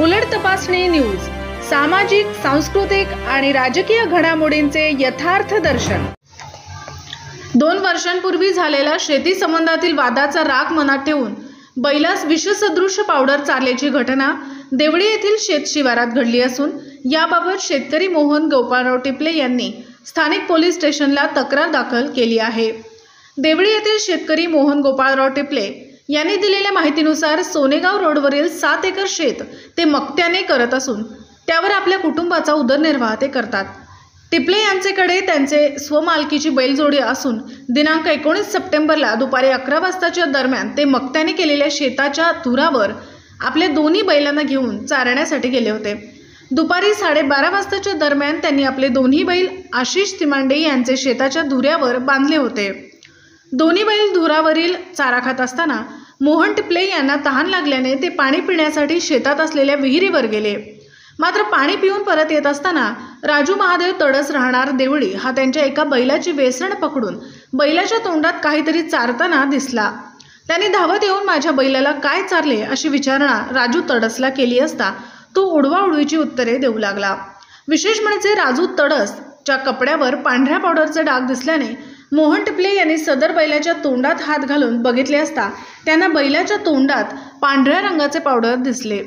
उलट तपासणी न्यूज, सामाजिक, सांस्कृतिक आणि राजकीय घडामोडींचे यथार्थ दर्शन। 2 वर्षांपूर्वी झालेल्या शेती संबंधातील वादाचा राग मनात ठेवून बैलास विषसदृश पावडर चारल्याची घटना देवळी येथील शेतशिवारात घडली असून याबाबत शेतकरी मोहन गोपाळराव टिपले यांनी स्थानिक पोलीस स्टेशनला तक्रार दाखल केली आहे। देवळी येथील शेतकरी मोहन गोपाळराव टिपले यांनी दिलेल्या माहितीनुसार सोनेगाव रोडवरील 7 एकर शेत ते मक्त्याने करत असून त्यावर आपल्या कुटुंबाचा उदरनिर्वाह ते करतात। टिपले यांच्याकडे त्यांचे स्वमालकीची बैलजोडी असून दिनांक 19 सप्टेंबरला दुपारी 11 वाजताच्या दरम्यान ते मक्त्याने केलेल्या शेताच्या धुरावर आपल्या दोन्ही बैलांना घेऊन चारण्यासाठी गेले होते। दुपारी 12:30 वाजताच्या दरम्यान त्यांनी आपले दोन्ही बैल आशिष तिमांडे यांचे शेताच्या धुऱ्यावर बांधले होते। दोन्ही बैल धुरावरील चारा खात असताना मोहन टिपले यांना तहान लागल्याने ते पाणी पिण्यासाठी शेतात असलेल्या विहिरीवर गेले। मात्र पाणी पिऊन परत येत असताना राजू महादेव तडस राहणार देवळी हा त्यांच्या एका बैलाची वेसण पकडून बैलाच्या तोंडात काहीतरी चारताना दिसला। त्यांनी धावत येऊन माझ्या बैलाला काय चारले अशी विचारणा राजू तडसला केली असता तो उडवाउडवीची उत्तरे देऊ लागला। विशेष म्हणजे राजू तडसच्या कपड्यावर पांढऱ्या पावडरचा डाग दिसल्याने मोहन टिपले यांनी सदर बैलाच्या तोंडात हात घालून बघितले असता त्यांना बैलाच्या तोंडात पांढऱ्या रंगाचे पावडर दिसले।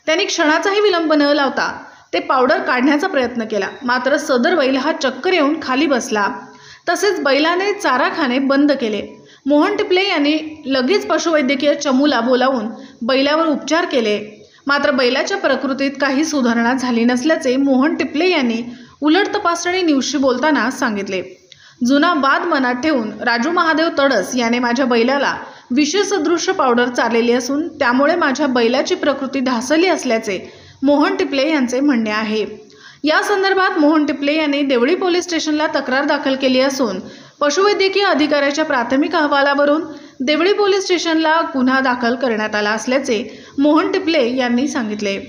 त्यांनी क्षणाचाही विलंब न लावता ते पावडर काढण्याचा प्रयत्न केला, मात्र सदर बैल हा चक्कर येऊन खाली बसला। तसेच बैलाने चारा खाणे बंद केले। मोहन टिपले यांनी लगेच पशुवैद्यकीय चमूला बोलावून बैलावर उपचार केले, मात्र बैलाच्या प्रकृतीत काही सुधारणा झाली नसल्याचे मोहन टिपले यांनी उलट तपासणी न्यूजशी बोलताना सांगितले। जुना वाद मनात ठेवून राजू महादेव तडस याने माझ्या बैलाला विषसदृश पावडर चारलेली असून त्यामुळे माझ्या बैलाची प्रकृती ढासळली असल्याचे मोहन टिपले यांचे म्हणणे आहे। या संदर्भात मोहन टिपले यांनी देवळी पोलीस स्टेशनला तक्रार दाखल केली असून पशुवैद्यकीय अधिकाऱ्याच्या प्राथमिक अहवालावरून देवळी पोलीस स्टेशनला गुन्हा दाखल करण्यात आला असल्याचे मोहन टिपले यांनी सांगितले।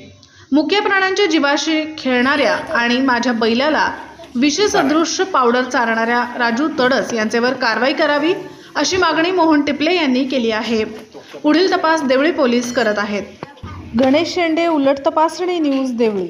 मुख्य प्राण्यांच्या जीवाशी खेळणाऱ्या आणि माझ्या बैलाला विषसदृश पावडर चारणाऱ्या राजू तडस यांच्यावर कारवाई करावी अशी मागणी मोहन टिपले यांनी केली आहे। पुढील तपास देवळी पोलीस करत आहेत। गणेश शेंडे, उलट तपासणी न्यूज, देवळी।